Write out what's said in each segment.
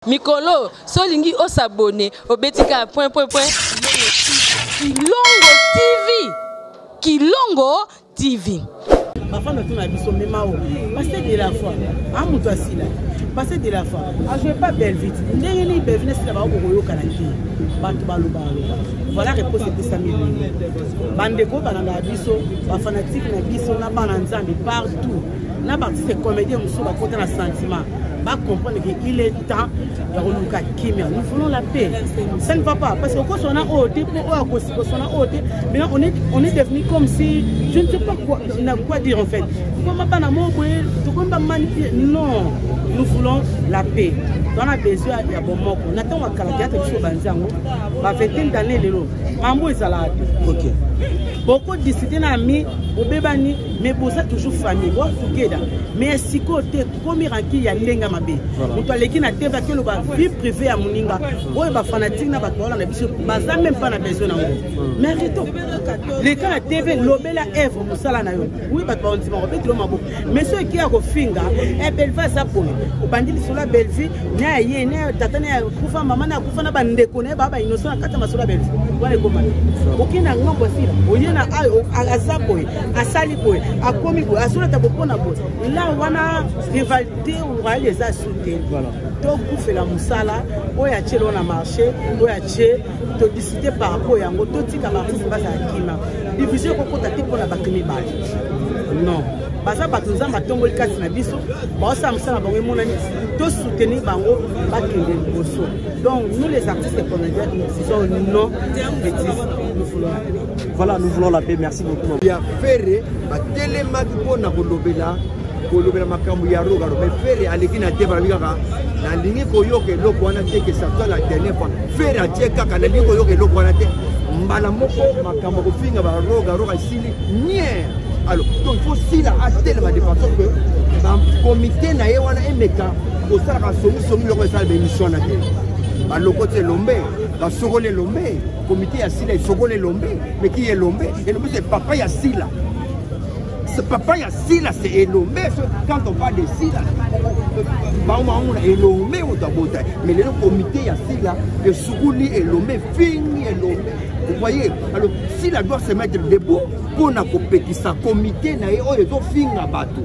Mikolo, solingi o s'abonner au betika point. Kilongo TV. Parfois, nous avons besoin de Mao. Passer de la foi. À Moutouassi là. Passer de la foi. Je ne vais pas belle vite. N'est-ce pas belle vite. C'est là-bas au Canada. Voilà la réponse de Samuel. Bandeko, Banana Bisso, fanatique, Bisso, Nabananzambi, partout. Na partie ces comédiens, nous sommes à côté d'un sentiment. Va comprendre qu'il est temps de renouer Kimia. Nous voulons la paix. Ça ne va pas. Parce que quand on a ôté, mais on est devenu comme si, je ne sais pas quoi dire en fait. Non, nous voulons la paix. On a besoin de bon mot. On attend à Kaladiat et sur Banzango. Va 20 d'années de l'eau. Mambo est salade. Ok. Beaucoup décidé d'amis, au bébani, mais pour ça toujours famille. Mais si côté, comme il y a l'enga mabé. On doit les qui n'a pas que le vie privée à Moninga. Ou est fanatique n'a pas de problème. Baza même pas besoin d'en mais arrêtons. Les cas la TV, l'obéla Ève, pour ça là. Oui, pas de problème. Mais ceux qui a au finga, et belle va s'appuyer. Au bandit sur la belle vie, n'a yé, n'a tatane, koufa maman, n'a koufa n'a pas ndekone, baba innocent, à katama sur la belle vie. Voilà comment. Aucun n'a pas possible. À Zapoy, à Salipoy, à Komibo, à Sola Tabopona. Là, on a rivalité, on va les assouter. Donc, vous faites la moussala, on y a tché, on a marché, on y a tché, on a décidé par rapport à un autre type de marché, pas à Kima. Division pour côté pour la Bakimi Bali. Non. Parce que nous avons tombé le cas de Nabiso, tous soutenir Bango, donc nous les artistes comédiens, nous disons non, nous voulons la paix. Voilà, nous voulons la paix, merci beaucoup. Il y a Ferré, Télémaco Nabolobela, Kolobela Makambu Yaroga, mais Ferré, à l'équipe de Tebaraga, la ligne Koyoke, l'Okuanate, que ça soit la dernière fois. Ferré à Tcheka, la ligne Koyoke, l'Okuanate, Malamoko, Makambu Finga, Roga, Roga, Sili, Nier. Alors, donc il faut aussi la tellement de façon que dans le comité naïwana emeka au sein de la somme le resal d'émission na télé. Bah le côté lombé, la sogole lombé, comité Yassila et sogole lombé, mais qui est lombé? Et le c'est papa Yassila. Ce papa Yassila c'est lombé quand on parle de Sila. Bah on est lombé au tabota, mais le comité Yassila, le sogoli est lombé, fini est lombé. Vous voyez, alors si la doit se mettre debout pour la compétition, comité na yo les autres finga bateau.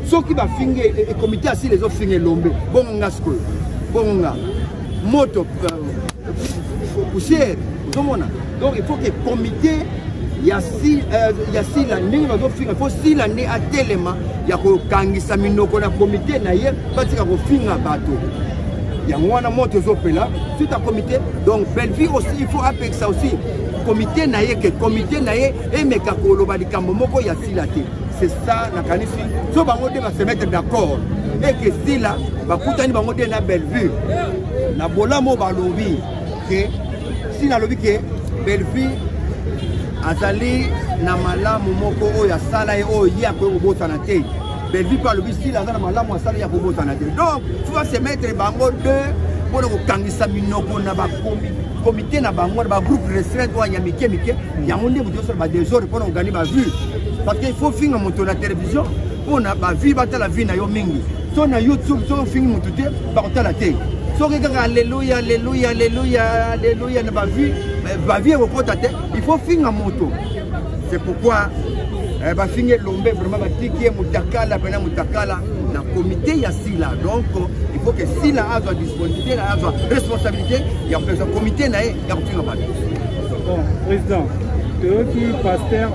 Ceux qui va finir le comité assis les autres finir l'ombre. Bon on a ce que bon on a moto poussière. Donc il faut que le comité yassi la ligne va finir. Il faut si l'année à tellement il y a que kangisa minoko na comité na ye parce qu'il y a que finga bateau. Il y a un moto zopela suite à comité donc Belleville aussi il faut appeler ça aussi comité naie que comité naie et mekakolo balikambo moko ya silate c'est ça la kanisi so bango de va se mettre d'accord et que si là va kutani bango de na Belleville na bolamo balobi que si na lobi que Belleville azali na malamu moko oya sala e oya ko botana te Belleville par le style à la malamu sala ya ko botana te donc tu vas se mettre bango deux pour le kangisa minoko na ba comité na bango ba groupe restreint doit y a mike ya monde vous dire ba des heures pour gagner ba vue parce qu'il faut finir monter la télévision pour na ba vie bata la vie na yo mingi so na YouTube so finir monter ba la télé so regarde alléluia alléluia alléluia alléluia na ba vie au côté il faut finir moto c'est pourquoi ba finir lombe vraiment ba tikier mutakala pena mutakala na comité ya sila donc il faut que sila a sa disponibilité a sa responsabilité il y a un comité na ya kutinga ba bon président qui pasteur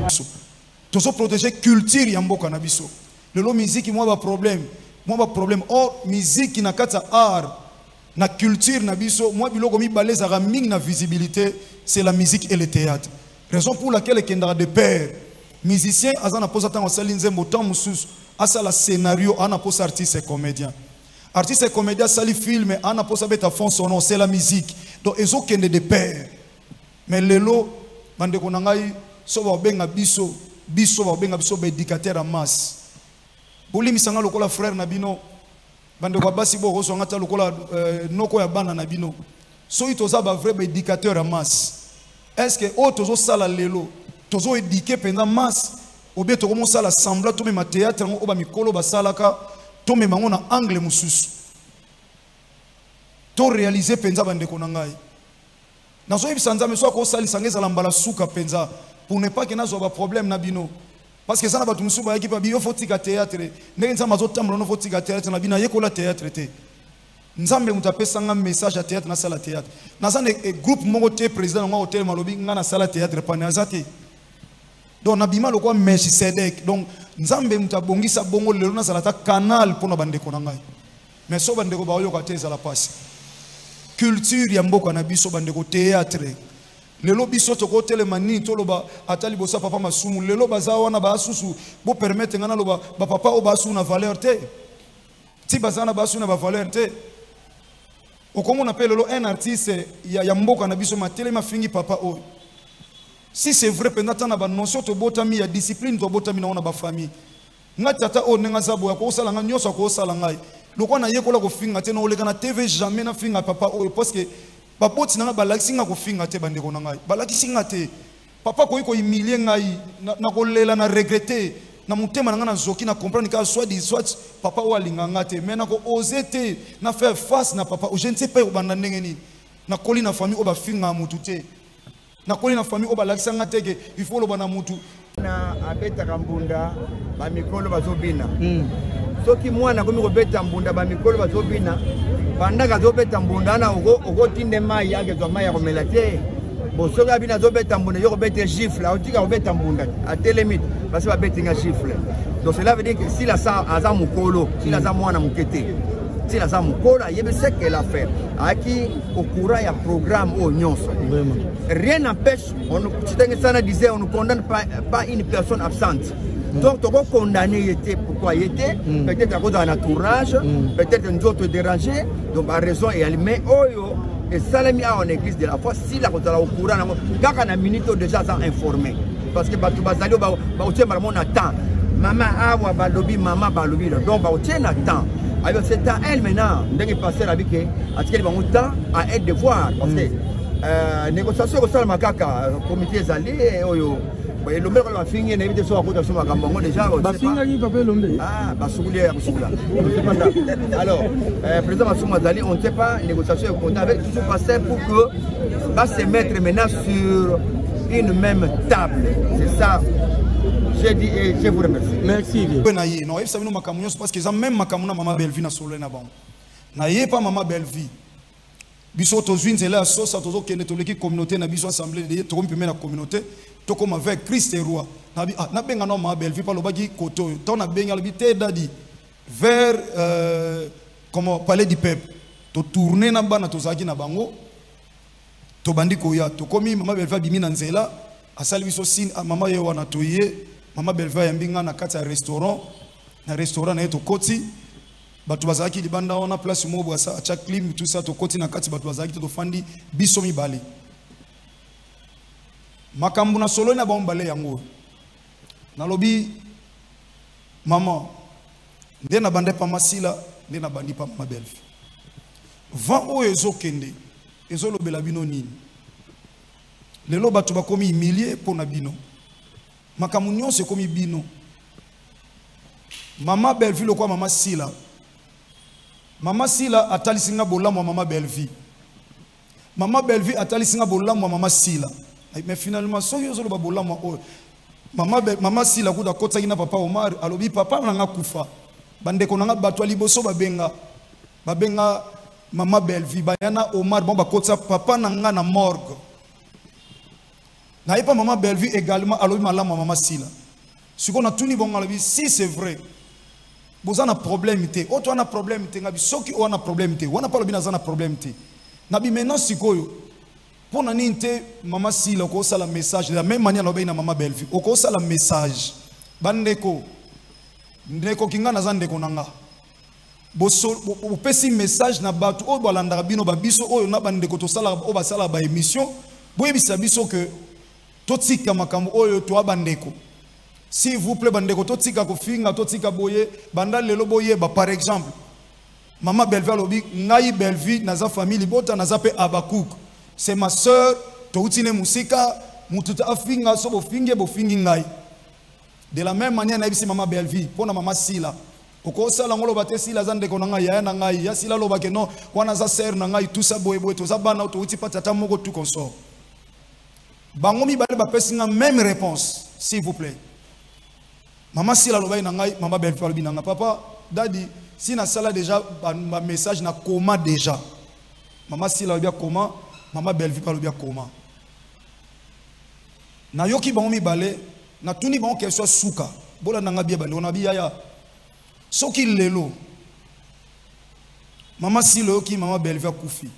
tous protéger culture ya mboka na biso lelo musique moi ba problème or musique na kata art na culture na biso moi biloko mi baleza ga mingi na visibilité c'est la musique et le théâtre raison pour laquelle kendara de père musicien azana posa tango salinze motan musus asa la scénario ana posa artiste et comédien sali film ana posa beta fond sonore c'est la musique donc ezo kende de père mais lelo bande ko nangai so ba benga biso ba benga biso ba éducateur en masse boli misanga lokola frère na bino bande ko basi bo roso ngata lokola noko ya bana na bino so itoza ba vrai ba éducateur en masse est-ce que otozo sala lelo tozo éduquer pendant masse ou bien to commencer à sembler tout même théâtre on ba mikolo ba salaka to même on a angle mususu to réaliser penza bandeko na ngai nazo yebisa nzambe so ko sali sangeza la mbala suka penza pour ne pas que nazo ba problème na bino parce que ça na batu musuba yaki pa bio fotika théâtre ndenge nzambe azotambola no fotika théâtre na bina yekola théâtre te nzambe mutapesa nga message à théâtre na sala théâtre na ça groupe moko te président ngo hotel malobi nga na sala théâtre pa na zate donc na bima lokwa Melchisedek donc nzambe mutabongisa bongo lelo na sala ta canal pour na bandeko na ngai mais so bandeko ba oyo ka te za la passe culture ya mboka na biso bandeko théâtre lelo biso toko telema nini toloba atali bosa papa masumu lelo baza wana ba susu bo permettre ngana loba ba papa o ba su na valeur te ti bazana ba su na ba valeur te okongo na pe lelo un artiste ya mboka na biso matelema fingi papa o si c'est vrai pendant na ba notion to botami ya discipline to botami na ona ba famille ngatata o nenga zabo ya ko sala nga nyoso ko sala ngai loko na yekola ko finga te no oleka na TV jamais na finga papa o parce que papa tina balakisi nga ko finga te bandeko na ngai balakisi nga te papa ko humilier ngai na ko lela na regretter na mutema na nga na zoki na comprendre que soit papa o alinga nga te mais na ko oser te na faire face na papa je ne sais pas obanda ndenge nini na koli na famille o ba finga mutu te na koli na famille o balakisa nga te ke il faut lo bana mutu na abeta kambunda ba mikolo bazobina soki mwana komi kobeta mbunda ba mikolo bazobina bandaka zobeta mbunda na oko tinde mai yake zo mai ya komela te bo soki abina zobeta mbunda yo kobeta gifle otika kobeta mbunda a telemit parce ba betinga gifle donc cela veut dire que si la sa aza mukolo si la za mwana mukete si la za mukolo yebe ce qu'elle a fait aki au courant ya programme au nyonso rien n'empêche on disait on ne condamne pas une personne absente. Donc, tu vas condamner, pourquoi il était, peut-être à cause d'un entourage, peut-être un autre dérangé, donc à raison et elle met Oyo, et Salami a en église de la foi, si la cosa au courant, quand on a minute déjà sans informer, parce que Batou Bazalio, on attend, maman Awa Balobi, maman Balobi, donc on attend. Alors c'est à elle maintenant, dès qu'il passe la vie, à ce qu'elle va autant à elle de voir, parce que négociation au sol Makaka, comité Zali, Oyo. Et le maire va finir, il faut que ce soit déjà. Alors, président Massoum Azali, on ne sait pas négociation avec tout ce passé pour que va se mettre maintenant sur une même table. C'est ça. J'ai dit et je vous remercie. Merci. Non, il savait nous parce que même Makamuna maman Belvi na solo na bon. Na yé pas maman Belvi. Biso tozuin c'est là sosa tozo kene toleki communauté na biso assemblée de to kompi na communauté to comme avec Christ et roi. Na benga no maman Belvi pa lobaki koto. To na benga lebité dadi vers comment palais du peuple. To tourner na bana to zaki na bango. To bandi koya to komi maman Belvi bimi na nzela asali biso sin maman ye wana toye. Maman Belva yambinga na kati ya restaurant na yeto koti batu bazaki libanda ona place mo bwasa acha clim tout ça to koti na kati batu bazaki to fandi biso mibale makambu na solo na bombale yango na lobi maman nde na bande pa masila nde na bandi pa Maman Belvi van o ezokende ezolobela bino nini lelo batu bakomi humilier pour na bino Makamunyon c'est comme bino. Maman Belvi le quoi maman Sila. Maman Sila a talisinga bolam maman Belvi. Maman Belvi a talisinga bolam maman Sila. Mais finalement soyo zolo ba bolam maman Sila kuda kota ina papa Omar alobi papa nanga kufa. Bande konanga batwa liboso babenga maman Belvi bayana Omar bon ba kota papa nanga na morgue. Naïpa maman Belvi également alobi malama maman Sila. Ce qu'on a tout ni bon alobi si c'est vrai. Vous avez un problème té. Autre on a problème té. Nabi soki on a problème té. On a pas le bien na problème té. Nabi maintenant sikoyo. Pour nani té maman Sila ko sala message de la même manière lobi na maman Belvi. Ko sala message. Bandeko. Ndeko kinga na zandeko nanga. Bo pesi message na batu o balanda bino ba biso o na bandeko to sala o ba sala ba émission. Bo yebisa biso que totika makambo oyo to abandeko s'il vous plaît bandeko totika ko finga totika boye banda lelo boye ba par exemple maman Belvi alobi ngai Belvi naza famille bota naza pe Abakuk c'est ma sœur to utine musika mututa afinga so bo fingi ngai de la même manière na bisi maman Belvi pona maman Sila Oko sala ngolo bate sila zande ko nanga ya na ngai ya sila lo bakeno wana za ser na ngai tout ça boye boye to za bana to uti patata moko tout consort. Bango mi bale ba pesinga même réponse s'il vous plaît. Maman sila lo bay na ngai maman belle falo binanga papa daddy si na sala déjà ma message na coma déjà. Maman sila lo bien coma maman belle falo bien coma. Na yoki bango mi bale na tuni bango ke soit suka bola nanga bien bale on a bien ya soki lelo mama silo ki mama belvi akufi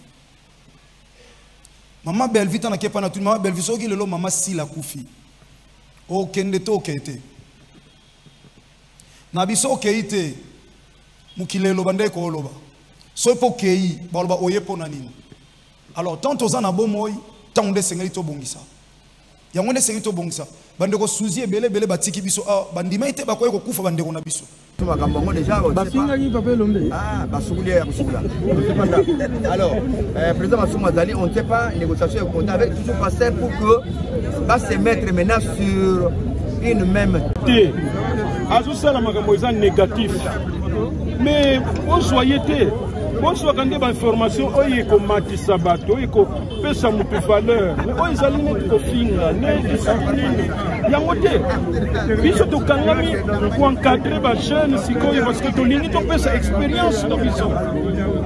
mama belvi tana kepa na tuni mama belvi soki lelo mama sila kufi o kende to kete na biso keite mukilelo bande ko loba so po kei baloba oyepo na nini alors tant aux ana bomoy tant de sengeli to bongisa yango ne sengeli to bongisa bande ko suzi ebele bele batiki biso bandima ite bakoye ko kufa bande ko na biso. Alors, président Massou Mazali, on ne sait pas négociation et contrat avec toujours passer pour que va se mettre maintenant sur une même. Ça la négatif. Mais on soyez on soit quand des informations, on y est comme Mati Sabato, on y est comme pesa mutu valeur, on y est net kofinga, net discipline. Yangote, biso to kangami pour encadrer ba jeune sikoyo parce que to lingi to pesa expérience to biso.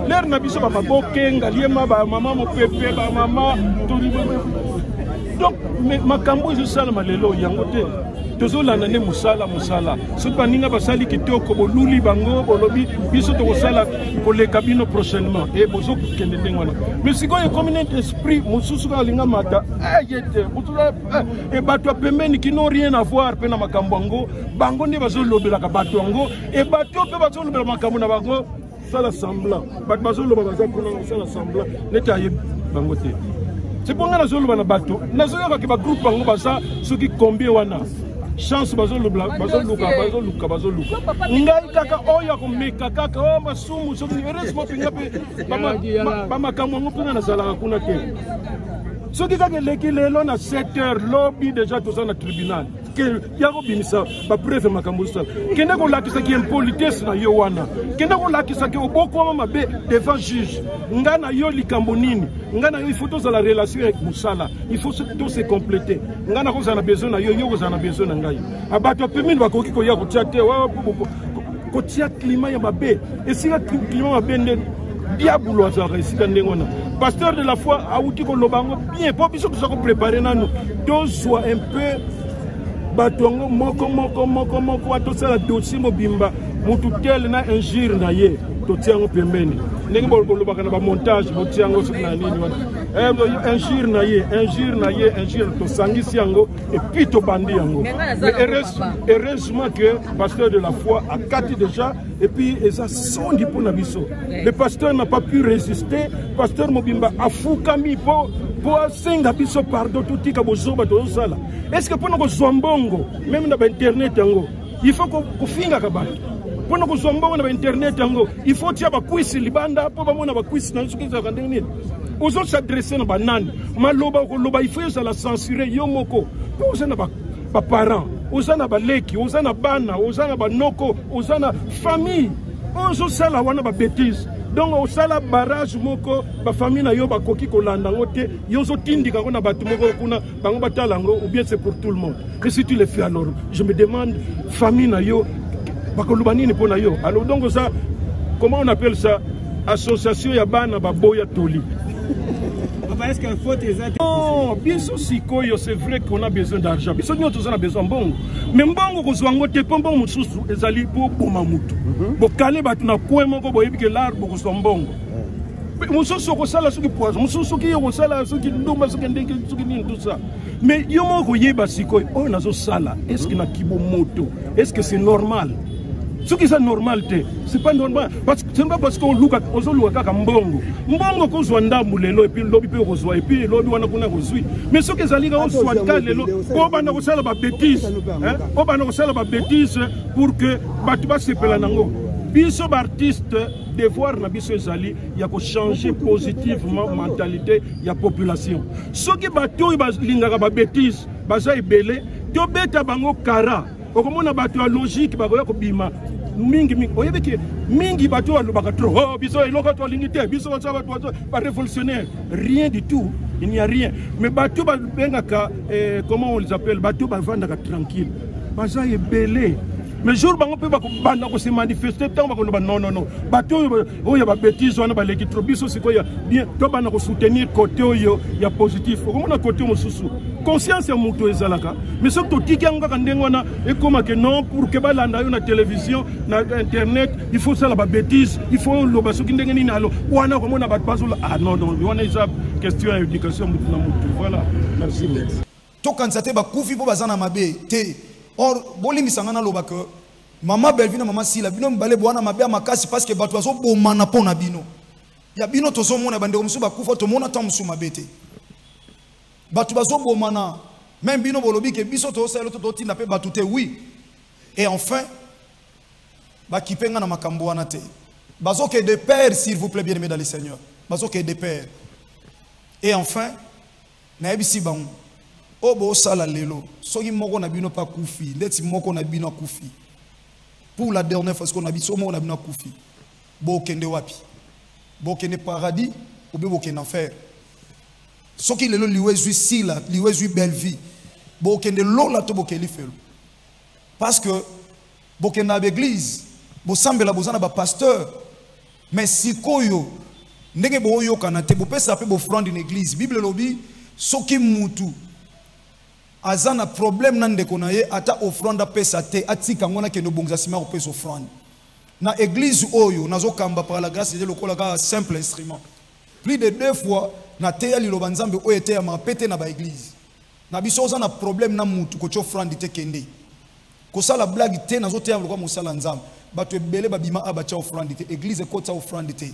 L'air na biso ba bokenga liema ba maman mo pepe ba maman to donc makambo je sala malelo yangote. Tozolana ne musala soki baninga basali kitoko boluli bango bolobi biso tokosala koleka bino prochainement et bozokende ndenge wana mais sikoyo ekomi neti esprit mosusu kaka alinga mata yete e bato ya pembeni qui n'ont rien à voir mpe na makambo yango bango nde bazolobelaka bato yango e bato mpe bazolobela makambo na bango sala semblant bato bazoloba baza kuna sala semblant neti ayebi bango te c'est pour nga nazoloba na bato nazoyokaki bagroupe bango baza soki combien wana chance bazoluka ngai kaka oya komeka kaka o masumu soki heureusement pinga pe ba makambo ngo pinga na sala kuna te soki kaka leki lelo na 7h lobby déjà tout ça na tribunal que yako bimisa ba preuve makambo sala kende ko lakisa ki impolitesse na yo wana kende ko lakisa ki oboko mabe devant juge ngana yo likambo nini ngana yo il faut tous la relation avec musala il faut tout se compléter ngana ko sana besoin na yo yo ko sana besoin na ngai abato pemini bakoki ko ya ko tiate wa ko tia climat ya mabe et si le climat mabe nde diabolo azara esika ndengona pasteur de la foi auti ko lobango bien pour biso ko préparer nanu dozwa un peu batongo moko atosala dossier mobimba mutu tel na injure na ye totiango pembeni ndenge bolobaka na ba montage botiango soki na nini wana injure na ye tosangisi yango et puis tobandi yango heureusement que pasteur de la foi a kati déjà et puis eza sondi pour na biso le pasteur n'a pas pu résister pasteur mobimba afukami po asenga biso pardon totika bozoba tozosala est-ce que pona kozwa mbongo même na ba internet yango il faut kofinga kabaki pona kozwa mbongo na ba internet yango il faut tia ba quiz libanda po ba mona ba quiz na soki za kandenge nini ozo s'adresser na banani maloba ko loba il faut ça la censurer yo moko po osana ba parents osana ba leki osana bana osana ba noko osana famille ozo sala wana ba bêtise. Donc au sala barrage moko ba famille na yo ba koki kolanda ngote yo zo tindika ko na batu moko kuna bango batala ngo ou bien c'est pour tout le monde. Et si tu le fais alors je me demande famille na yo ba koluba nini pona yo. Alors donc ça comment on appelle ça association ya bana ba boya toli. Est-ce qu'il faut non, bien sûr, c'est vrai qu'on a besoin d'argent. Bien sûr, nous avons besoin de bongo. Mais bongo, nous avons besoin de bongo. Nous avons besoin de bongo. Calé, nous avons besoin de l'arbre. Nous avons besoin de mais est-ce que c'est normal? Ce qui est normal, c'est pas normal. Parce que c'est pas parce qu'on loue à Mbongo. Mbongo qu'on soit ndamboulelo et puis l'objet peut reçoit et puis l'objet on a qu'on a reçu. Mais ce qui est allé on soit calelo, on va nous faire la bêtise, on va nous faire la bêtise pour que Batuba se pelanango. Biso artiste devoir na biso ezali ya ko changer positivement mentalité ya population. Ce qui bato lingaka ba bêtise, baza ebele, to beta bango kara. Okomona bato ya logique bakoya ko bima. mingi oyebiki mingi bato alobaka trop oh biso eloko to lingité biso ba révolutionnaire rien du tout, il n'y a rien. Mais bato ba bengaka comment on les appelle, bato ba vandaka tranquille baza ebelé. Mais jour bango pe banda ko se manifester tant ba ko non bato oyo ba bêtise wana ba leki trop biso siko ya bien to bana ko soutenir côté oyo ya positif ko mona côté mosusu conscience ya muto ezalaka mais so to tikanga ka ndengona e koma que non pour que balanda yo na télévision na internet il faut ça la ba bêtise il faut lo ba soki ndenge nini alo wana ko mona ba bazula non wana isa question éducation mutu na mutu. Voilà, merci. To kansate ba kufi po bazana mabe te. Or, bolimisanga na loba que Maman Belleville na Maman Sila bino mbale bwana mabe makasi parce que bato azo bomana pona bino. Ya bino tozo mona bande ko musuba kufa to mona ta musuma bete. Bato bazo bomana même bino bolobi ke biso to sala to tinda pe bato te oui. Et enfin ba kipenga na makambo wana te. Bazo que de père s'il vous plaît bien-aimés dans le Seigneur. Bazo que de père. Et enfin na ebisi bango Obo sala lelo, soki moko na bino pa kufi, ndeti moko na bino kufi. Pour la dernière fois qu'on a biso moko na bino kufi. Bo kende wapi? Bo kende paradis ou be bo kende enfer. Soki lelo liwe zui sila, liwe zui belle vie. Bo kende lola to bo kende felo. Parce que bo kende na l'église, bo sambela bozana ba pasteur. Mais sikoyo ndenge bo yo kanate bo pesa pe bo front d'une église. Bible lobi soki mutu azana problème nande konaye ata offrande pesa te atika ngona ke no bongza sima ko pesa offrande na église oyo nazo kamba par la grâce de Dieu lokola ka simple instrument plus de 2 fois na te ya liloba nzambe oyo te ya mapete na ba église na biso za na problème na mutu ko offrande te kende ko sala blague te nazo te ya lokola mosala nzambe bato ebele babima aba cha offrande te église ko ta offrande te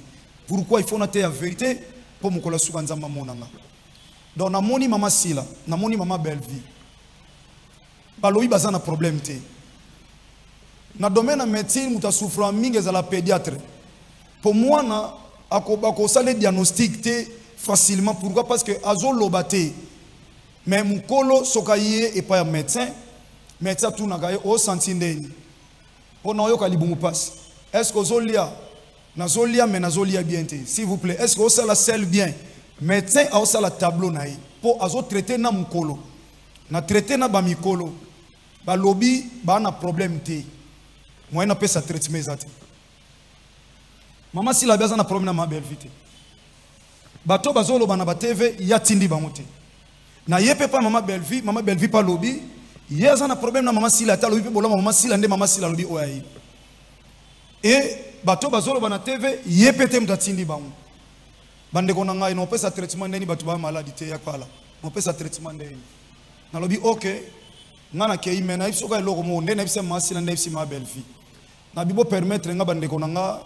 pourquoi il faut na te ya vérité pour mokola suka nzamba monanga. Donc na moni Maman Sila na moni Maman Belleville baloyi baza na problème te na domaine na médecine muta souffrant mingi za la pédiatre pour moi na akoba ko sale diagnostic te facilement. Pourquoi? Parce que azo lobate mais mukolo sokaye et pas médecin tout na gaye o senti ndeni on a yo kalibumu passe est-ce que ozolia nazolia mais nazolia bien te s'il vous plaît est-ce que osala sel bien médecin a osala tableau na ye pour azo traiter na mukolo na traiter na ba mikolo ba lobby ba na problème te moi na pesa traitement ezate Maman Sila baza na problème na Maman Belleville bato bazolo bana ba TV ya tindi ba mote na yepe pa Maman Belleville pa lobby yeza na problème na Maman Sila ta lobby pe bolama Maman Sila nde Maman Sila lobby oyayi et bato bazolo bana TV yepe te mtatindi ba mo bande ko na ngai no pesa traitement ndeni bato ba maladie te ya pala no pesa traitement ndeni na lobi ok ngana ke imena iso ka loko mo ndena ibse masila ndena ibse Maman Belleville na bibo permettre nga bande ko nga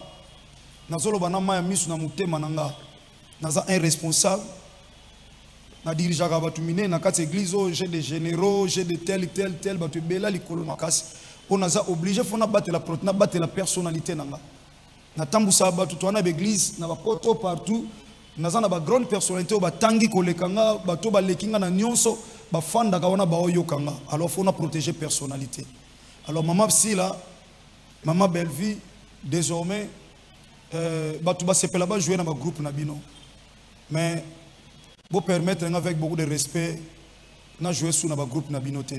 na zolo bana maya misu na mutema nga naza un responsable na dirige ka batu mine na kati église j'ai des généraux j'ai de tel batu bela likolo makasi on naza obligé fona battre la personnalité nga na tambusa batu to na église na ba poto partout naza na ba grande personnalité ba tangi koleka nga bato ba lekinga na nyonso ba fanda ka wana ba oyoka nga. Alors faut na protéger personnalité. Alors Maman Sila Maman Belleville désormais bato ba sepela ba jouer na ba groupe na bino mais pour permettre avec beaucoup de respect na jouer sous na ba groupe na bino te.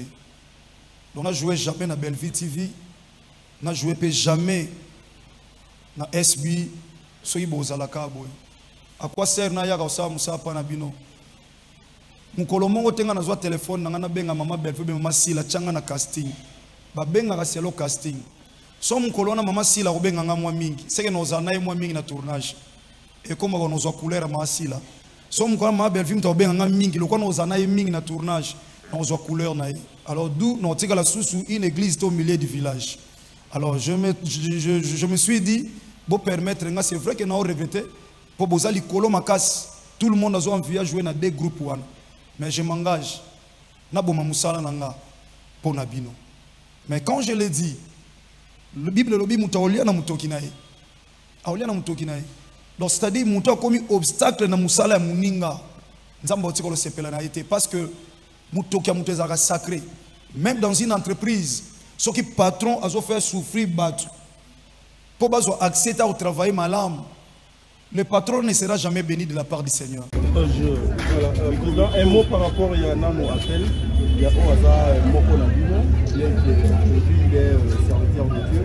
Donc na jouer jamais na Belleville TV na jouer pe jamais na SB soyi bozala ka boy. À quoi sert na yaka osa musa pa na bino mukolo mongo tenga na zwa téléphone na benga Maman Belleville Maman Sila changa na casting ba benga ka selo casting so mukolo na Maman Sila ko benga nga mwa mingi seke no za na mwa mingi na tournage et comme on zwa couleur Maman Sila so mukolo Maman Belleville to benga nga mingi lokwa no za na mingi na tournage on zwa couleur na alors d'où no tika la sous une église au milieu du village. Alors je me suis dit pour permettre c'est vrai que nous avons regretté pour bozali kolo makas tout le monde a envie de jouer dans des groupes wana mais je m'engage na boma musala nanga pour nabino mais quand je l'ai dit le Bible lobi mutaolia na mutoki nae aolia na mutoki nae donc c'est-à-dire muto a commis obstacle na musala ya muninga nzamba otiko lo sepela na été parce que mutoki ya muto ezaka sacré même dans une entreprise ce qui patron a fait souffrir batu pour accès au travail malam, le patron ne sera jamais béni de la part du Seigneur. Voilà, président, un mot par rapport à Yanamo appel. Il y a Moko Nabino, qui est serviteur de Dieu,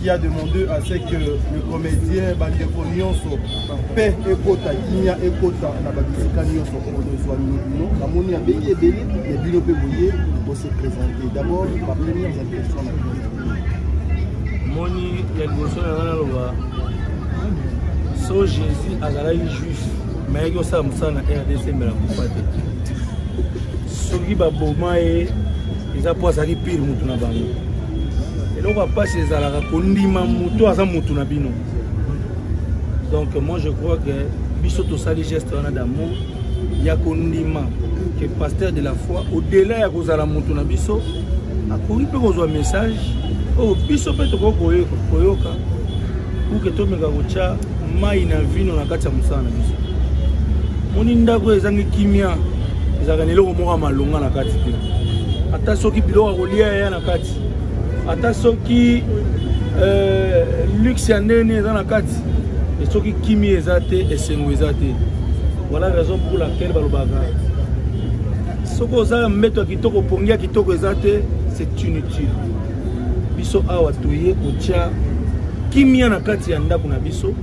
qui a demandé à ce que le comédien Bandeko Nyonso, paix et kota, Kimia et kota, Nabakisika Nyonso, soit Nobino, la monnaie a béni et béni, les Bino Pébouyé pour se présenter. D'abord, ma première impression. Moni, il y a une question so Jésus a la juif, mais il y a ça na RDC mais la coupate. Soki ba boma e eza po azali pire mutu na bango. Eloko apasi ezalaka kondima mutu aza mutu na bino. Donc moi je crois que biso tosali geste wana d'amour ya kondima que pasteur de la foi au-delà ya kozala mutu na biso akoki pe kozwa message o biso pe tokoyoka pour que tomeka kotia mai na vino na kati ya mosala na biso. Moni ndako ezangi kimia ezalaka neloko moko malonga na kati te. Ata soki biloko akolia ya na kati, ata soki luxe ya ndenge eza na kati, et soki kimi eza te esengo eza te. Voilà la raison pour laquelle balobaka soko oza mbeto ya kitoko pongi ya kitoko eza te, c'est inutile. Biso awa toye kotia kimia na kati ya ndako na biso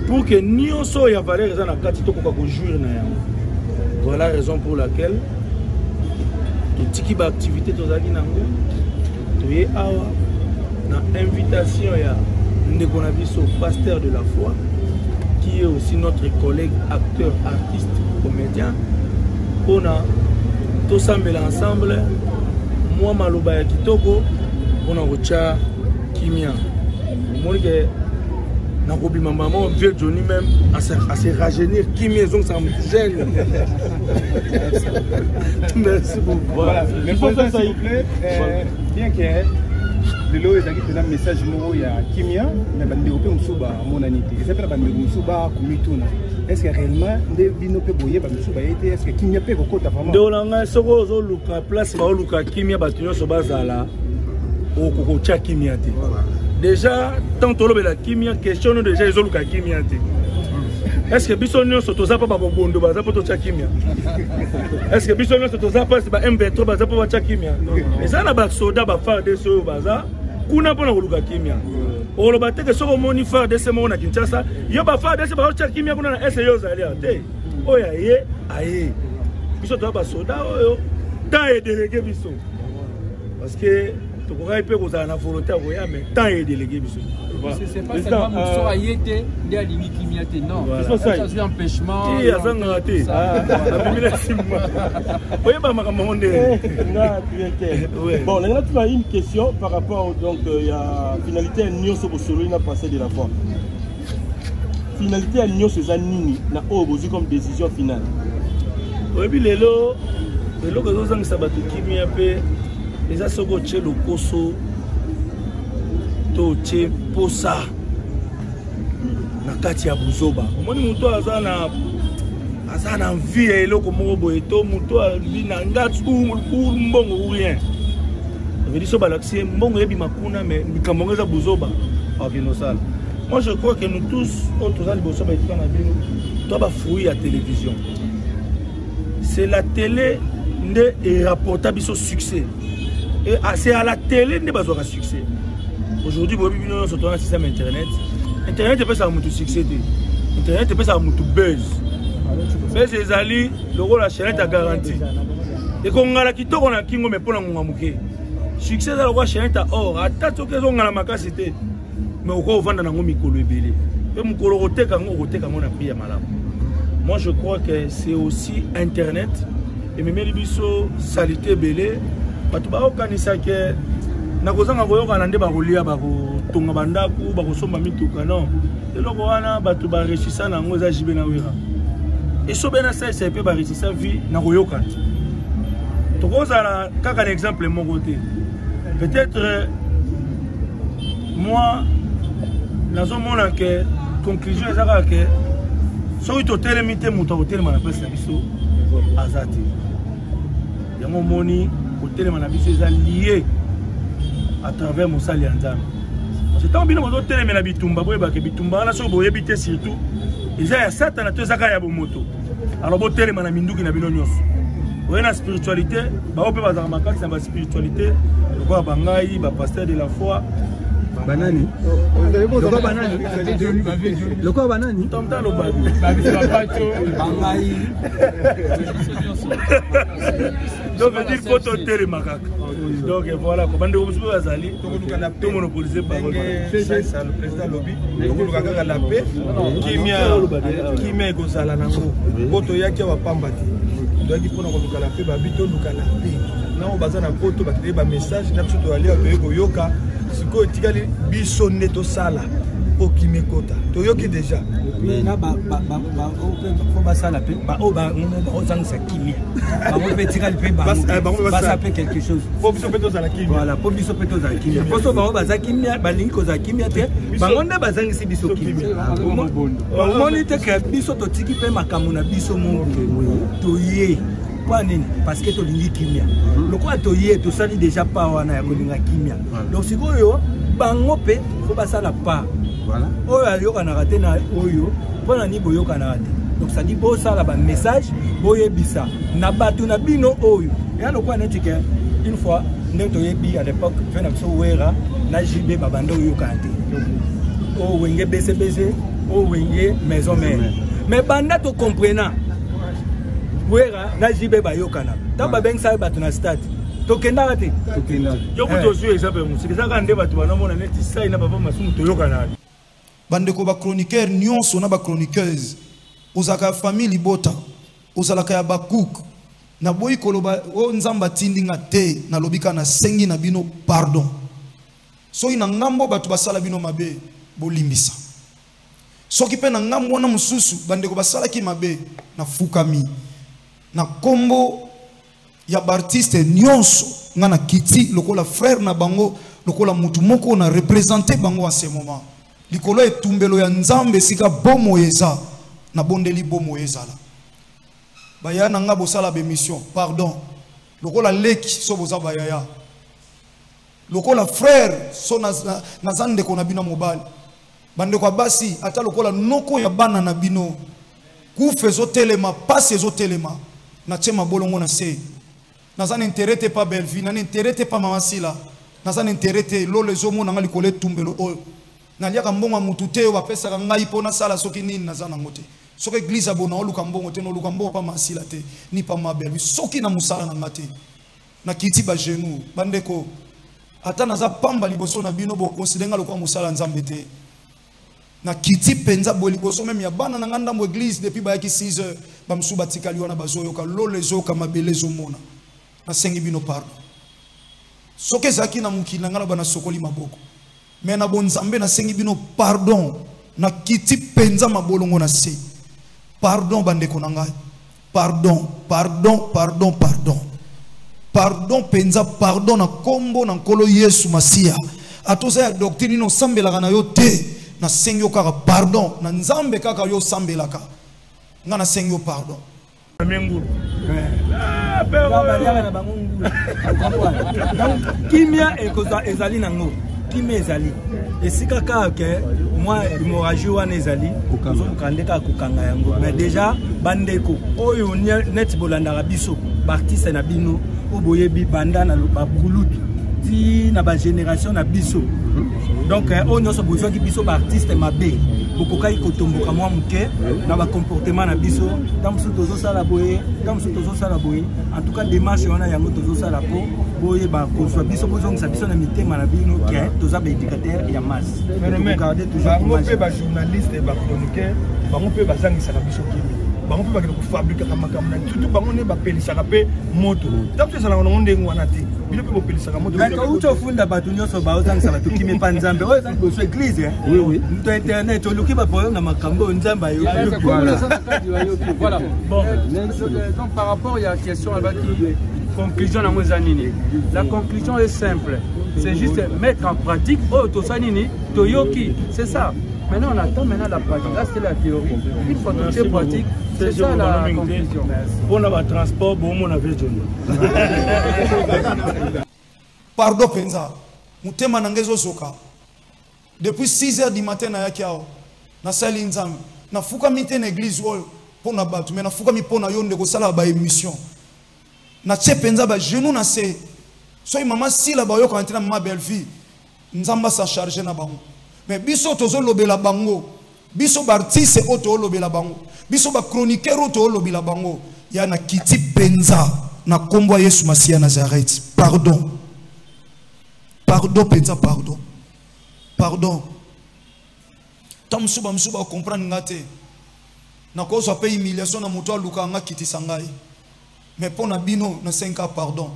pour que nyonso ya valeur eza na kati tokoka kojouir na yango. Voilà la raison pour laquelle totiki ba activité tozali nango toye awa na invitation ya ndeko na biso pasteur de la foi qui est aussi notre collègue acteur, artiste, comédien. On a tous ensemble moi maloba ya kitoko on a rocha kimia. Moi que Nakobi maman vieux Johnny même à se rajeunir qui maison ça me gêne. Merci beaucoup. Voilà, mais pour ça s'il vous plaît, bien que le lot est un message nouveau il y a Kimia mais bandeko musuba monanité. Et c'est pas bandeko musuba kumituna. Est-ce que réellement des bino pe boyer ba musuba été est-ce que Kimia pe kokota vraiment? Ndolanga soko zo luka place ba luka Kimia batunyo so bazala o koko cha Kimia te. Déjà, tant que la kimia question déjà ils ont le kimia. Est-ce que bisonio sotoza pas babondo baza poto cha kimia? Est-ce que bisonio sotoza pas ba M23 baza poto cha kimia? Et ça na ba soda ba faire des so baza kuna pona koluka kimia. Olo ba teke soko moni faire des mo na Kinshasa, yo ba faire des ba cha kimia kuna na SEO zali ate. Oya ye aye. Biso to ba soda oyo ta e délégué biso. Parce que tu pourrais pas vous en affronter mais tant est délégué biso. C'est pas seulement Mousso Ayete de la limite qui non. C'est un empêchement. Il a raté. Oui, bah ma commande. Bon, là tu as une question par rapport donc il y a finalité à Nyon Sobosolo il a passé de la fois. Finalité à Nyon Sezanini na obozi comme décision finale. Oui, puis le que nous avons sabato kimi appelé les assogo tche le koso to tche posa na kati ya buzoba moni muto azana envie eloko moko boye to muto ali na ngati mbongo rien veut dire so balaxie mbongo yebi makuna mais bikambo za buzoba okinosala. Moi je crois que nous tous autres ali bosoba etika na bino to ba fruit ya télévision. C'est la télé nde et rapporta biso succès. Et c'est à la télé que nous avons succès. Aujourd'hui, nous avons un système Internet. Internet peut faire un succès. Internet peut faire un buzz. Buzz est allé, le rôle de la chaîne est garanti. Et quand on a la quito, on a kingo mais pour la mouké. Succès dans le roi chaîne est or. Attends que on a la macacité. Mais au roi vend dans un micro belé. Et mon coloroté quand on a pris à malade. Moi je crois que c'est aussi Internet. Et même les biso salité belé. Batu ba okanisa ke nakozanga koyoka na nde bakolia bakotonga bandaku bakosomba mituka non eloko wana batu ba réussissa nango za jibe na wira esobe na ça c'est pe ba réussissa vie na koyoka tokozala kaka un exemple mon côté peut-être moi nazomona ke conclusion ezaka ke soki totelemite moto akotelema na place na biso azati yango moni côté de Manabiso est lié à travers Moussa Lianzam. c'est tant bien moto télé mais la bitumba boye ba ke bitumba na so boye bité surtout ils a sata na to zaka ya bomoto alors bo télé mana minduki na bino nyos oye na spiritualité ba ope ba za makati na ba spiritualité ko bangai ba pasteur de la foi banani loko banani loko banani tomta lo babi bangai donc veut dire faut télé makaka donc voilà ko bande ko musuba azali to monopoliser parole ça le président lobby ko lukaka la paix kimia ko sala nango poto yake wa pambati donc il faut na ko lukala paix babito lukala paix na o bazana poto bakire ba message na biso to ali ko yoka siko tikali biso neto sala okimekota toyoki déjà mais na ba faut ba sala pe ba o ba on zangisa kimia ba mo tikali pe ba ça fait quelque chose faut biso peto za la kimia voilà pour biso peto za kimia parce que ba za kimia ba lingi ko za kimia te ba ngonde ba zangisi biso kimia o moni te que biso to tiki pe makamu na biso mo toye parce que tu as kimia. Le quoi tu y es, tu sali déjà pas wana ya kolinga kimia. Donc si vous bangope, faut pas ça la pas. Voilà. Oyo yo kana raté na oyo, pona ni boyo kana raté. Donc ça dit bo ça la message, boye bisa. Na batu na bino oyo. Ya le quoi netike une fois neto yebi à l'époque, fait na so wera na JB babando yo kanté. O wenge BCBC, o wenge maison mère. Mais banda to comprenant. Wera na jibe ba yokana taba beng sa ba tuna start to kenda ate to kenda yo kuto zo exemple musiki zaka nde batu bana mona neti sai na baba masumu to yokana bande ko ba chroniqueur nyonso na ba chroniqueuse ozaka famille bota ozalaka ya bakuk na boyi koloba o nzamba tindinga te na lobika na sengi na bino pardon so ina ngambo batu basala bino mabe bolimbisa soki pe na ngambo na mususu bande ko basala ki mabe na fukami na kombo ya artiste nyonso ngana kiti lokola frère na bango lokola mutu moko na représenter bango en ce moment likolo etumbelo ya nzambe sika bomo eza na bondeli bomo ezala baya na nga bosala be mission pardon lokola leki so boza bayaya lokola frère so na zande ko na bino mobile bande kwa basi ata lokola noko ya bana na bino kufezo telema passe ezo telema na tchema bolongo na se nazana interete pa belvi na interete pa mama sila nazana interete lo lezo mona ngali kole tumbelo oyo na liaka mbonga mutu te wa pesa ka ngai pona sala soki nini nazana ngote soki église abona oluka mbongo te no luka mbongo pa masila te ni pa ma belvi soki na musala na ngate na kiti ba genou bandeko ata naza pamba liboso na bino bo considérer lokwa musala nzambe te na kiti penza boli boso même ya bana na nganda mo église depuis ba yaki 6 heures ba msuba tikali wana bazoyo ka lole zoka mabele zo mona na sengi bino pardon soke zaki na mukina ngala bana sokoli maboko mais na bonzambe na sengi bino pardon na kiti penza mabolongo na se pardon bande ko nanga pardon penza pardon na kombo na nkolo Yesu Masia atoza ya doctrine no sambela na yo te na sengo kaka pardon na nzambe kaka yo sambelaka ngana sengo pardon mengulu kimia ezali nango kimia ezali esika kaka moi hémorragie wana ezali okandeka kokanga yango mais déjà bandeko oyo net bolandaka biso baartiste na bino oboyebi banda na babulutu ti na ba génération na biso donc on nyonso besoin ki biso ba artiste mabe bokokai kotomboka mwa muke na ba comportement na biso tamsu tozo sala boye en tout cas démarche wana yango tozo sala po boye ba kozwa biso bozongisa biso na mitema na bino ke toza ba éducateur ya masse regarder toujours bango pe ba journaliste ba chroniqueur bango pe bazangisa na biso kimi bango pe ba ko fabriquer makambo na surtout bango ne ba pelisaka pe moto tamsu sala na ngonde ngwana ti bilo pe bo pelisaka moto mais ko uto funda batu nyonso ba ozangisa batu kimi pa nzambe oyo za ko église oui to internet oluki ba problème na makambo nzamba yo voilà bon donc par rapport il y a question avec conclusion na mozanini la conclusion est simple c'est juste mettre en pratique to sanini to yoki c'est ça. Maintenant, on attend la pratique. Là, c'est la théorie. Une fois que tu es pratique, c'est ça la conclusion. On a un transport, bon, on a vu. Pardon, Penza. Mutema nangezo soka. Depuis 6 heures du matin, na yakiao. Na sali nzambe. Na fuka mite na église pour na batu. Mais na fuka mi pour na yonde ko sala ba émission. Na tchepenza ba genou na se. Soy maman si la ba yo quand na ma belle fille. Nzamba sa charger na bango. Mais biso tozo lobela bango. Biso bartiste oto lobela bango. Biso ba chroniqueur oto lobela bango. Ya na kiti penza na kombo Yesu Masia Nazareth. Pardon. Pardon penza pardon. Pardon. Tam suba msuba comprendre ngate. Na ko so pe humiliation na muto aluka nga kiti sangai. Mais pour na bino na 5 ans pardon.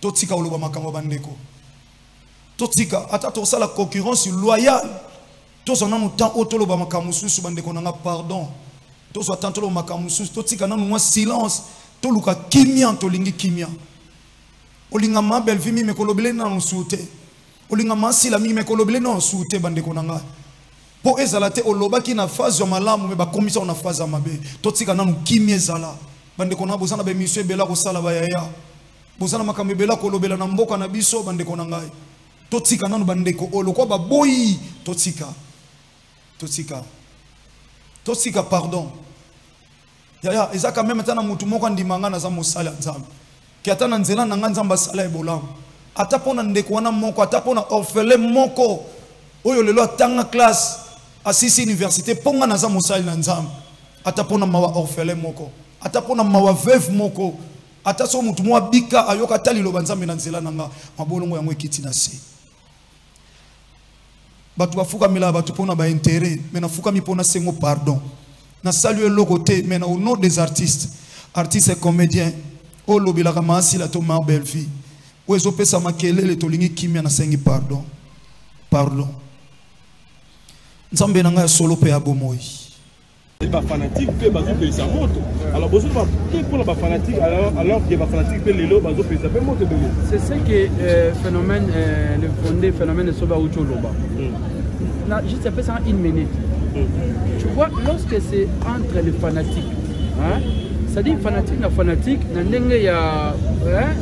Totika oloba makambo bandeko. Totika ata to sala concurrence loyale. To so na mutan otoloba makambo susu bandeko na pardon. To so tantolo makambo susu totika na mwa silence. To luka kimia to lingi kimia. Olinga ma belle vie mi me kolobele na nsuute. Olinga ma sila mi me kolobele na nsuute bandeko na nga. Po ezalate oloba ki na phase ya malamu me ba komisa na phase ya mabe. Totika na kimia ezala. Bandeko na bozana ba mission bela ko sala ba yaya. Bozana makambo bela kolobela na mboka na biso bandeko na ngai. Totika nanu bandeko oloko ba boyi totika. Totika. Totika pardon. Ya eza quand même tana mutu moko ndimanga na za mosala nzambe. Ki atana nzela na nga nzamba sala ebolam. Ata pona ndeko wana moko, ata pona orphelin moko. Oyo lelo tanga classe asisi université ponga na za mosala na nzambe. Ata pona mawa orphelin moko. Ata pona mawa veuve moko. Ata so mutu mwa bika ayoka tali lo banzambe na nzela nanga mabolongo yango ekiti na se. Batu bafuka mila batu pona ba intérêt, mais na fuka mi pona sengo pardon. Na saluer le côté, mais au nom des artistes, artistes et comédiens, au lobby la ramasi la to ma belle fille. Ou ezo pesa makele le tolingi kimia na sengi pardon. Pardon. Nzambe nanga solo pe abomoi. Les fanatiques peuvent baser sa moto. Alors besoin pour les fanatiques alors que les fanatiques peuvent les lots baser sa moto. C'est ce que phénomène le fondé phénomène de Soba Ucho Loba. Juste ça fait ça une minute. Tu vois lorsque c'est entre les fanatiques, hein, ça dit fanatique na fanatique na ndenge ya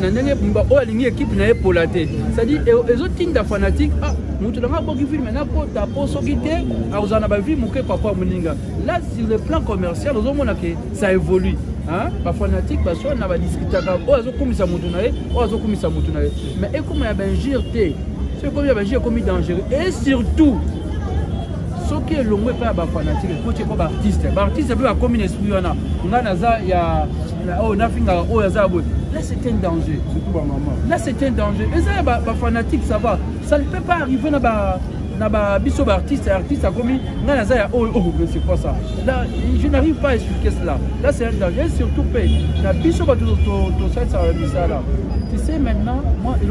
na ndenge mba o alingi équipe na epolate. Ça dit les autres teams de fanatiques ah mutu na boki film na ko ta poso kité azana ba vie muke papa muninga. Là sur le plan commercial ozomona que ça évolue. Hein, ba fanatique ba so na ba discuter ka o azokumisa mutu na ye o azokumisa mutu na ye. Mais et comme ya benjir te. C'est comme ya benjir comme dangereux et surtout ce qui est long pas ba fanatique coach pas artiste peut comme une esprit on a naza ya oh nafinga oh ya bo là c'est un danger surtout ba maman là c'est un danger et ça ba fanatique ça va ça ne peut pas arriver na ba biso ba artiste a commis naza ya oh mais c'est quoi ça là je n'arrive pas à expliquer cela là c'est un danger surtout paix na biso ba to ça là tu sais maintenant moi il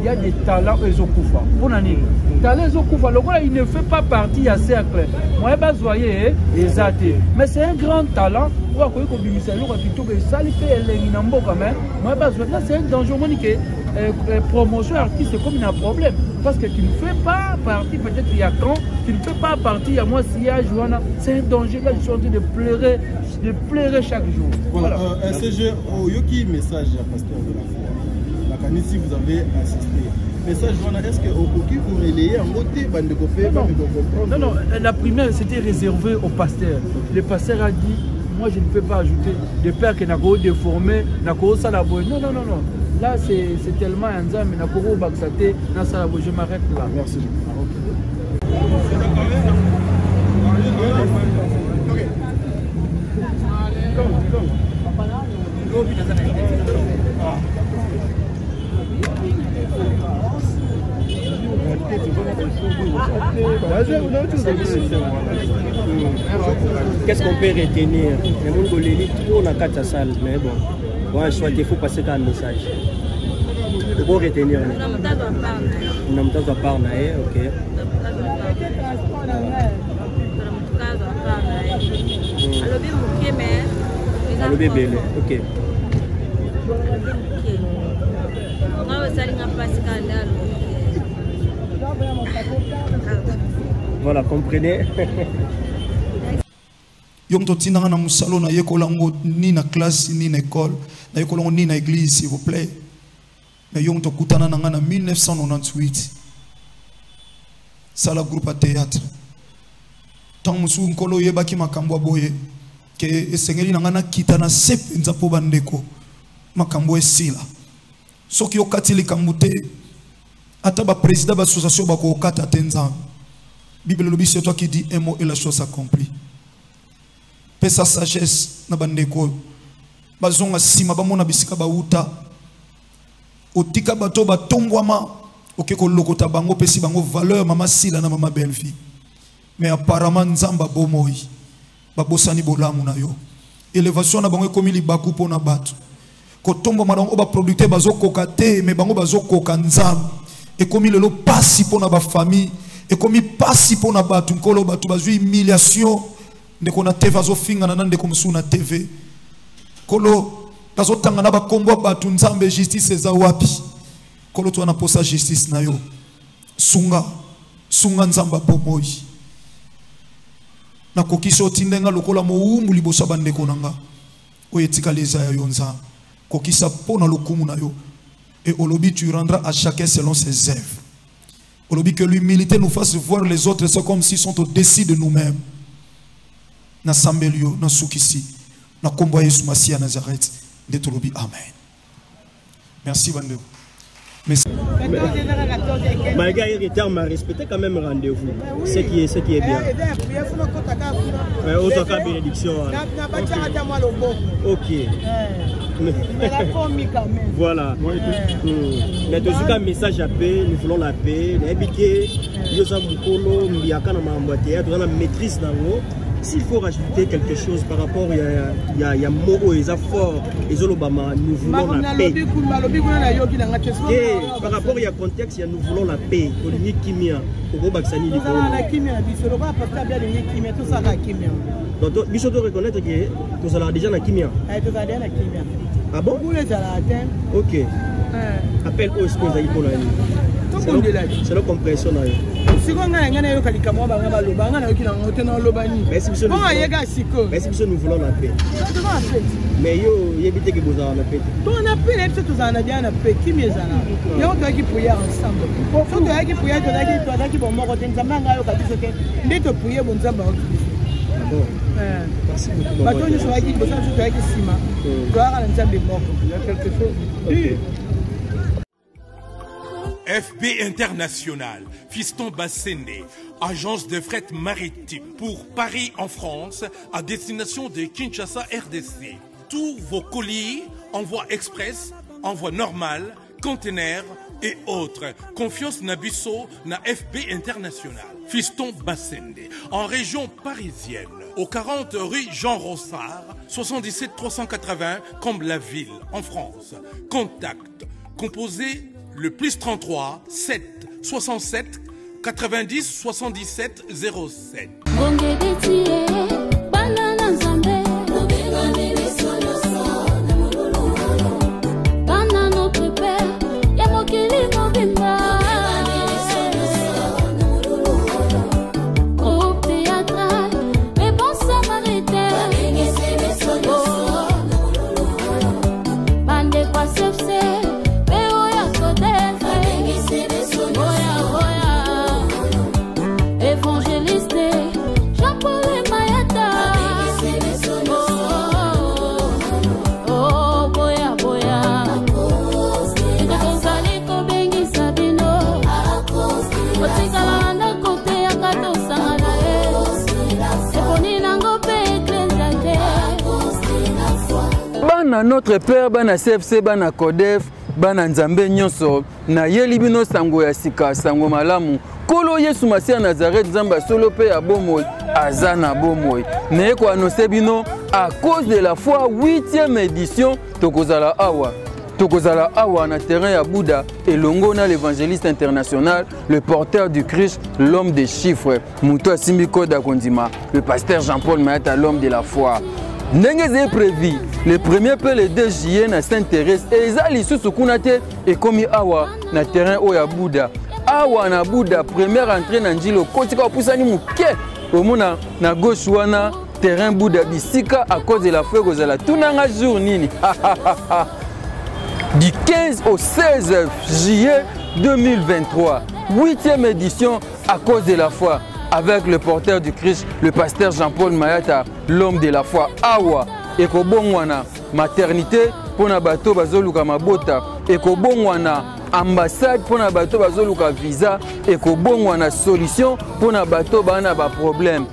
y a des talents ezokoufa pour nani talent ezokoufa lokola il ne fait pas partie à cercle moi ba zoyer ezate mais c'est un grand talent ou akoyi ko bimisa loko kitoko sali pe elengi na mboka mais moi ba zoyer là c'est un danger monique promotion artiste comme il y a un problème parce que tu ne fais pas partie peut-être il y a quand tu ne fais pas partie à moi si à Joanna c'est un danger là je suis en train de pleurer chaque jour voilà un CG au yoki message à pasteur de la foi la canisse si vous avez assisté message Joanna est-ce que au qui vous relayez en côté bande copé non la première c'était réservé au pasteur le pasteur a dit moi je ne peux pas ajouter de père que n'a pas déformé n'a pas ça la bonne non là c'est tellement un mais n'a pas baxaté dans ça je m'arrête là merci Qu'est-ce qu'on peut retenir? Le monde l'élite trop dans la salle, mais bon, je crois qu'il faut passer un message. Il faut retenir. On a pas parler, ok. Le bébé, ok. Voilà, comprenez. Yom to tinanga na musalo na yekolango ni na classe ni na école na yekolango ni na église s'il vous plaît. Mais yom to kutana na nga na 1998. ça la groupe à théâtre tant musu nkolo yebaki makambo boye ke esengeli nangana kitana sep nzapo bandeko makambo esila soki okatili kambute ata ba président ba association ba ko kata tenza Bible lobi c'est toi qui dis un mot et la chose s'accomplit pesa sagesse na bandeko bazonga sima ba mona bisika ba uta otika bato ba tongwama okeko lokota bango pesi bango valeur mama sila na mama belle fille mais apparemment nzamba bomoi babosani bolamu na yo élévation na bango komi libaku pona bato ko tombo madango ba producteur bazokoka te mais bango bazokoka nzamba et komi lelo pasi pona ba famille et komi pasi pona bato nkolo bato bazui humiliation ndeko na TV azofinga na ndeko musu na TV kolo bazotanga na bakombo bato nzambe justice eza wapi kolo to na posa justice na yo sunga nzamba bomoi na kokiso tindenga lokola moumbu libosa bandeko nanga oyetika leza ya yonza kokisa pona lokumu na yo et olobi tu rendras à chacun selon ses œuvres olobi que l'humilité nous fasse voir les autres c'est comme s'ils sont au-dessus de nous-mêmes na sambelio na sukisi na kombo Yesu Masia Nazareth de tolobi amen merci bandeko. Malgré le retard, m'a respecté quand même rendez-vous. Ce qui est bien. Autre bénédiction. Ok. Voilà. Mais tout ce message à paix, nous voulons la paix. Nous maîtrise dans l'eau. S'il faut rajouter quelque chose par rapport à y a mot et fort et Zolobama, nous voulons la paix. Et par rapport à contexte, nous voulons la paix. Donc, il faut reconnaître que nous allons déjà la kimia. Ah bon? Ok. Appelle au sponsor pour la c'est la compréhension. Si on a un calicamo, nous voulons la paix. Mais il évite que vous ayez la paix. On a paix, tous en a bien la paix. Qui m'est là? Il y a un qui prier ensemble. Pour faire qui prier, qui vont mort, mais te prier, bon, ça va. Merci beaucoup. FB International, Fiston Bassende, agence de fret maritime pour Paris en France, à destination de Kinshasa RDC. Tous vos colis, envoi express, envoi normal, conteneurs et autres. Confiance Nabisso na FB International. Fiston Bassende, en région parisienne, au 40 rue Jean Rossard, 77 380 Comble-la-Ville, en France. Contact, composé le plus 33 7 67 90 77 07. Notre père bana CFC bana Codef bana Nzambe nyonso na yelibino sango ya sika sango malamu kolo Yesu Masia Nazareth Nzamba solo pe ya bomoi azana bomoi ne ko annoncer bino à cause de la foi 8e édition tokozala awa na terrain ya Bouddha et longo na l'évangéliste international le porteur du Christ l'homme des chiffres Muto Simbiko da Kondima le pasteur Jean-Paul Mayata l'homme de la foi. N'engagez prévu le 1er pe le 2 juillet na Sainte-Thérèse et ezali susu kunate et komi awa na terrain oya Bouddha awa na Bouddha première entrée na njilo kotika opusani muke omona na gauche wana terrain Bouddha bisika à cause de la feu kozala tunanga jour nini du 15 au 16 juillet 2023 8e édition à cause de la foi, avec le porteur du Christ, le pasteur Jean-Paul Mayata, l'homme de la foi. Awa, ekobongwana maternité pour na bato bazoluka mabota, ekobongwana ambassade pour na bato bazoluka visa, ekobongwana solution pour na bato bana ba problème.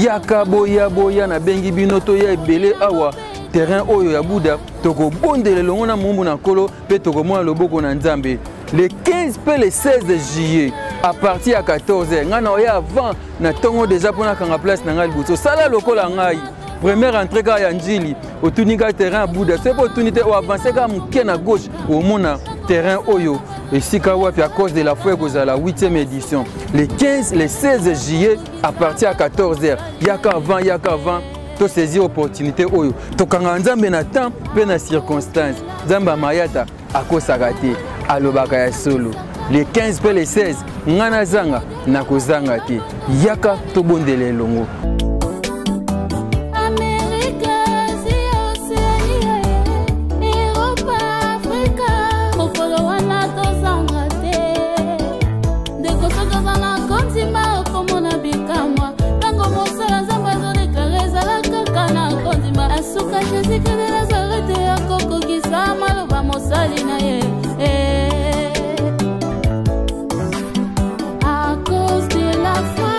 Yaka boya boya na bengi binoto ya ebele awa terrain oyo ya Bouddha toko bondele longo na mumbu na kolo pe toko mwa loboko na nzambe. Le 15 pe le 16 juillet à partir à 14h ngana oya avant na tongo déjà pour na kanga place na ngali buto sala lokola ngai première entrée ka ya njili otunika terrain à Bouddha c'est pour tunité ou avancer ka muke na gauche au mona terrain oyo et si ka wapi à cause de la foi que la 8e édition le 15 le 16 juillet à partir à 14h yaka avant to saisir opportunité oyo to kanga nzambe na temps pe na circonstance nzamba mayata akosaka te alobaka ya solo le 15 pe le 16 ngana zanga na kozanga te yaka to bondele longo. À cause de la foi,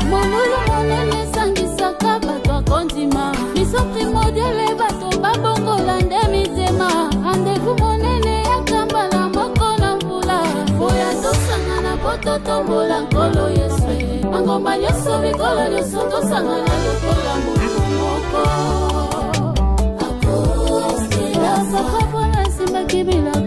mon monene sangisaka bato akondima biso primordial bato babongola nde mitema rendez-vous monene yakamba na moko na mbula oya tosangana po totombola nkolo yesu mangomba nyonso mikolo nyonso tosangana lokola molu moko à cause de la foi mpona nsimbaki bilaka